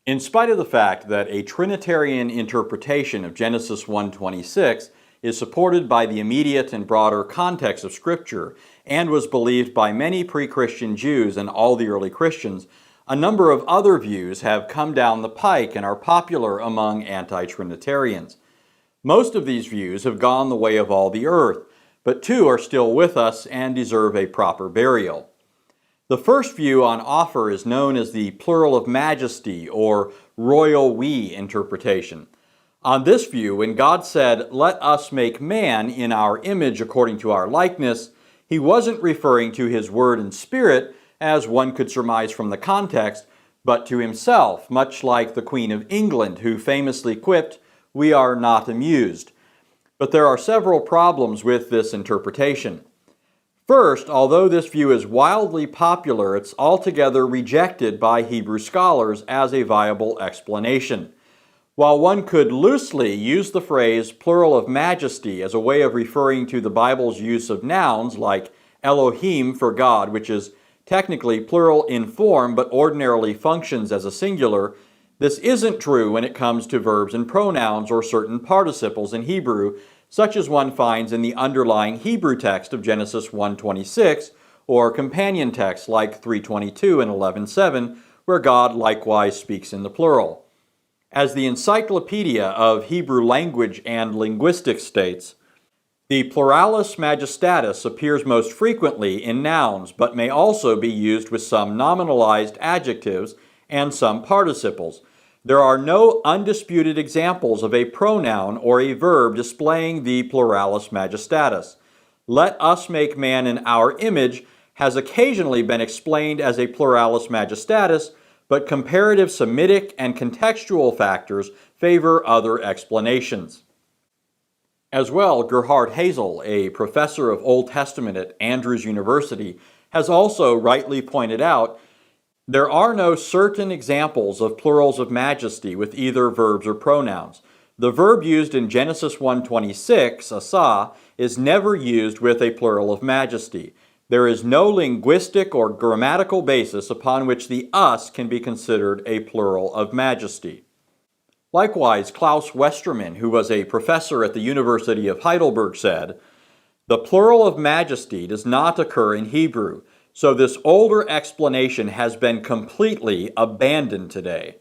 In spite of the fact that a Trinitarian interpretation of Genesis 1:26 is supported by the immediate and broader context of Scripture and was believed by many pre-Christian Jews and all the early Christians, a number of other views have come down the pike and are popular among anti-Trinitarians. Most of these views have gone the way of all the earth, but two are still with us and deserve a proper burial. The first view on offer is known as the plural of majesty or royal we interpretation. On this view, when God said, "Let us make man in our image according to our likeness," he wasn't referring to his word and spirit, as one could surmise from the context, but to himself, much like the Queen of England, who famously quipped, "We are not amused." But there are several problems with this interpretation. First, although this view is wildly popular, it's altogether rejected by Hebrew scholars as a viable explanation. While one could loosely use the phrase plural of majesty as a way of referring to the Bible's use of nouns like Elohim for God, which is technically plural in form but ordinarily functions as a singular, this isn't true when it comes to verbs and pronouns or certain participles in Hebrew, such as one finds in the underlying Hebrew text of Genesis 1:26 or companion texts like 3:22 and 11:7, where God likewise speaks in the plural. As the Encyclopedia of Hebrew Language and Linguistics states, the pluralis majestatis appears most frequently in nouns, but may also be used with some nominalized adjectives and some participles. There are no undisputed examples of a pronoun or a verb displaying the pluralis majestatis. "Let us make man in our image" has occasionally been explained as a pluralis majestatis, but comparative Semitic and contextual factors favor other explanations. As well, Gerhard Hazel, a professor of Old Testament at Andrews University, has also rightly pointed out there are no certain examples of plurals of majesty with either verbs or pronouns. The verb used in Genesis 1:26, asa, is never used with a plural of majesty. There is no linguistic or grammatical basis upon which the us can be considered a plural of majesty. Likewise, Klaus Westermann, who was a professor at the University of Heidelberg, said, "The plural of majesty does not occur in Hebrew, so this older explanation has been completely abandoned today."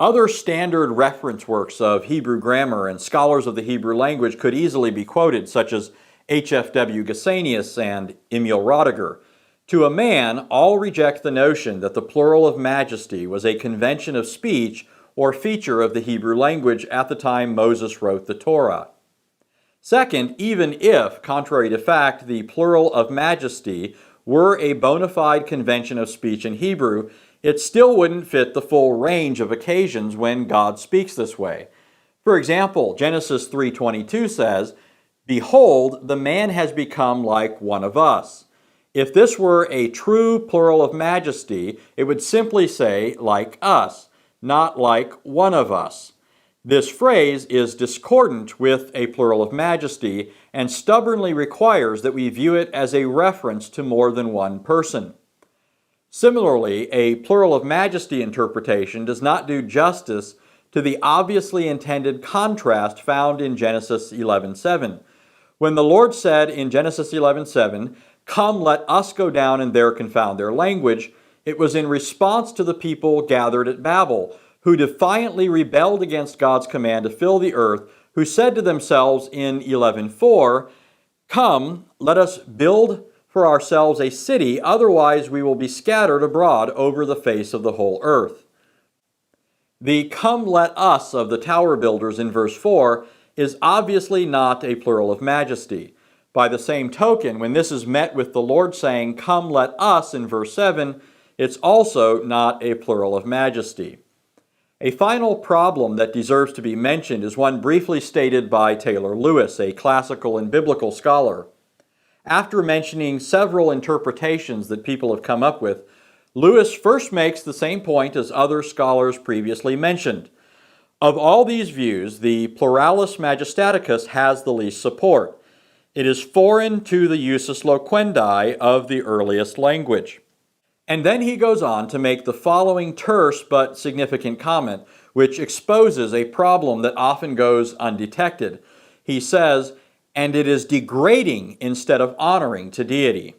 Other standard reference works of Hebrew grammar and scholars of the Hebrew language could easily be quoted, such as H.F.W. Gesenius and Emil Rodiger. To a man, all reject the notion that the plural of majesty was a convention of speech or feature of the Hebrew language at the time Moses wrote the Torah. Second, even if, contrary to fact, the plural of majesty were a bona fide convention of speech in Hebrew, it still wouldn't fit the full range of occasions when God speaks this way. For example, Genesis 3:22 says, "Behold, the man has become like one of us." If this were a true plural of majesty, it would simply say, "like us," not "like one of us." This phrase is discordant with a plural of majesty and stubbornly requires that we view it as a reference to more than one person. Similarly, a plural of majesty interpretation does not do justice to the obviously intended contrast found in Genesis 11:7. When the Lord said in Genesis 11:7, "Come, let us go down and there confound their language," it was in response to the people gathered at Babel, who defiantly rebelled against God's command to fill the earth, who said to themselves in 11:4, "Come, let us build for ourselves a city, otherwise we will be scattered abroad over the face of the whole earth." The "come, let us" of the tower builders in verse 4 is obviously not a plural of majesty. By the same token, when this is met with the Lord saying, "Come, let us" in verse 7, it's also not a plural of majesty. A final problem that deserves to be mentioned is one briefly stated by Taylor Lewis, a classical and biblical scholar. After mentioning several interpretations that people have come up with, Lewis first makes the same point as other scholars previously mentioned. Of all these views, the pluralis majestaticus has the least support. It is foreign to the usus loquendi of the earliest language. And then he goes on to make the following terse but significant comment, which exposes a problem that often goes undetected. He says, "And it is degrading instead of honoring to deity."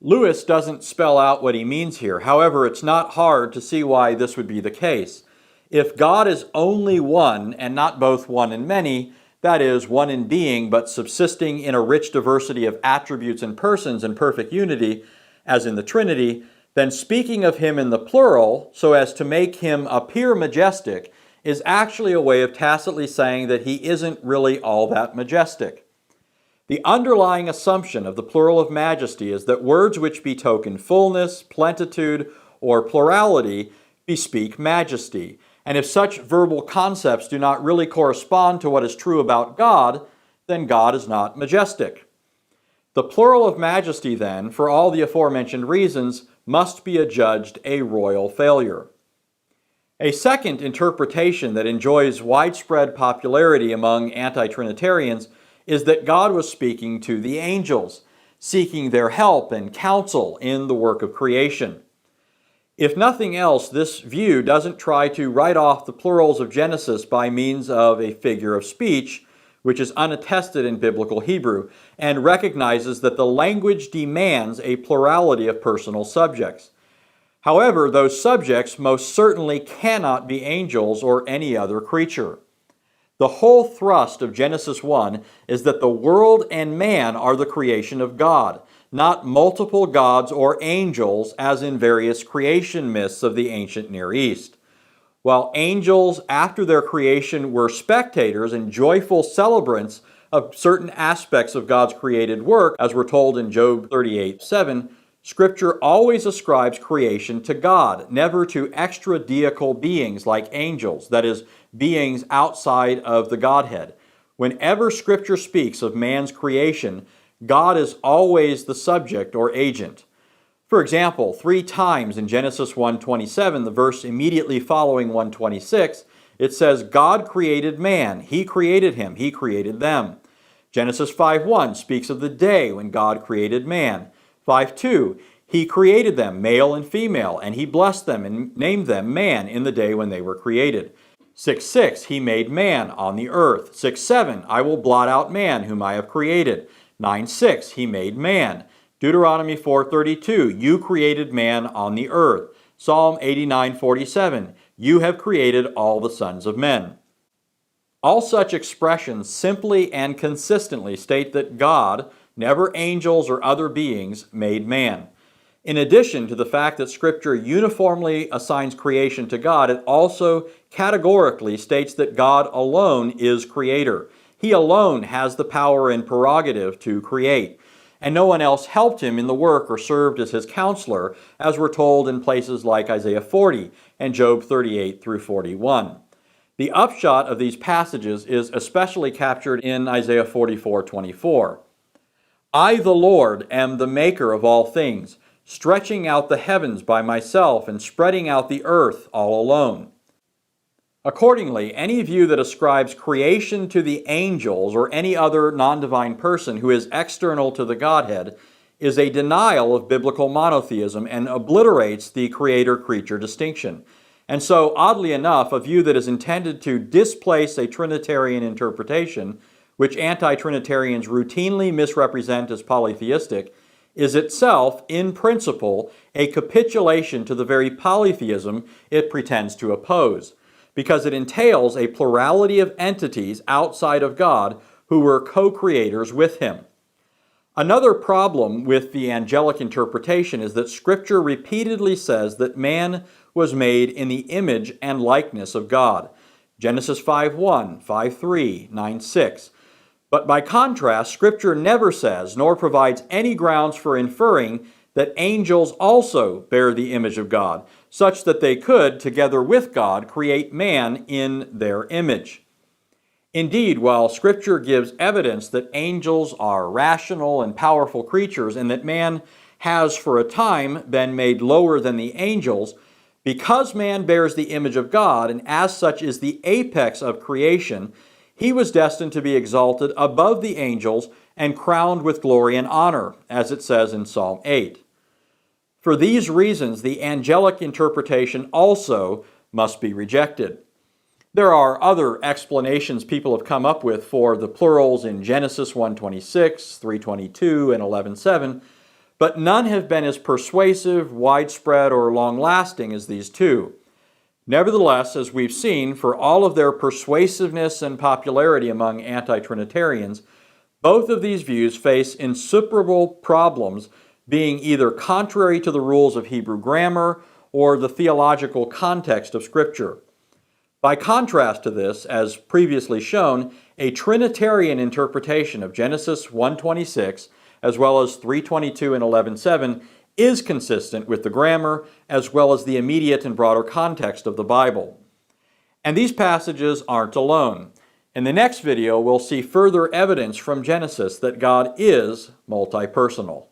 Lewis doesn't spell out what he means here. However, it's not hard to see why this would be the case. If God is only one and not both one and many, that is, one in being but subsisting in a rich diversity of attributes and persons in perfect unity, as in the Trinity, then speaking of him in the plural, so as to make him appear majestic, is actually a way of tacitly saying that he isn't really all that majestic. The underlying assumption of the plural of majesty is that words which betoken fullness, plenitude, or plurality bespeak majesty. And if such verbal concepts do not really correspond to what is true about God, then God is not majestic. The plural of majesty, then, for all the aforementioned reasons, must be adjudged a royal failure. A second interpretation that enjoys widespread popularity among anti-Trinitarians is that God was speaking to the angels, seeking their help and counsel in the work of creation. If nothing else, this view doesn't try to write off the plurals of Genesis by means of a figure of speech, which is unattested in biblical Hebrew, and recognizes that the language demands a plurality of personal subjects. However, those subjects most certainly cannot be angels or any other creature. The whole thrust of Genesis 1 is that the world and man are the creation of God, not multiple gods or angels as in various creation myths of the ancient Near East. While angels, after their creation, were spectators and joyful celebrants of certain aspects of God's created work, as we're told in Job 38:7, Scripture always ascribes creation to God, never to extra-deical beings like angels, that is, beings outside of the Godhead. Whenever Scripture speaks of man's creation, God is always the subject or agent. For example, 3 times in Genesis 1:27, the verse immediately following 1:26, it says, God created man, he created him, he created them. Genesis 5:1 speaks of the day when God created man. 5:2, he created them, male and female, and he blessed them and named them man in the day when they were created. 6:6, he made man on the earth. 6:7, I will blot out man whom I have created. 9:6, he made man. Deuteronomy 4:32, you created man on the earth. Psalm 89:47, you have created all the sons of men. All such expressions simply and consistently state that God, never angels or other beings, made man. In addition to the fact that Scripture uniformly assigns creation to God, it also categorically states that God alone is creator. He alone has the power and prerogative to create, and no one else helped him in the work or served as his counselor, as we're told in places like Isaiah 40 and Job 38 through 41. The upshot of these passages is especially captured in Isaiah 44:24. I, the Lord, am the maker of all things, stretching out the heavens by myself and spreading out the earth all alone. Accordingly, any view that ascribes creation to the angels or any other non-divine person who is external to the Godhead is a denial of biblical monotheism and obliterates the creator-creature distinction. And so, oddly enough, a view that is intended to displace a Trinitarian interpretation, which anti-Trinitarians routinely misrepresent as polytheistic, is itself, in principle, a capitulation to the very polytheism it pretends to oppose, because it entails a plurality of entities outside of God who were co-creators with him. Another problem with the angelic interpretation is that Scripture repeatedly says that man was made in the image and likeness of God. Genesis 5:1, 5:3, 9:6. But by contrast, Scripture never says, nor provides any grounds for inferring, that angels also bear the image of God, such that they could, together with God, create man in their image. Indeed, while Scripture gives evidence that angels are rational and powerful creatures and that man has for a time been made lower than the angels, because man bears the image of God and as such is the apex of creation, he was destined to be exalted above the angels and crowned with glory and honor, as it says in Psalm 8. For these reasons, the angelic interpretation also must be rejected. There are other explanations people have come up with for the plurals in Genesis 1:26, 3:22, and 11:7, but none have been as persuasive, widespread, or long-lasting as these two. Nevertheless, as we've seen, for all of their persuasiveness and popularity among anti-Trinitarians, both of these views face insuperable problems, being either contrary to the rules of Hebrew grammar or the theological context of Scripture. By contrast to this, as previously shown, a Trinitarian interpretation of Genesis 1:26, as well as 3:22 and 11:7, is consistent with the grammar as well as the immediate and broader context of the Bible. And these passages aren't alone. In the next video, we'll see further evidence from Genesis that God is multi-personal.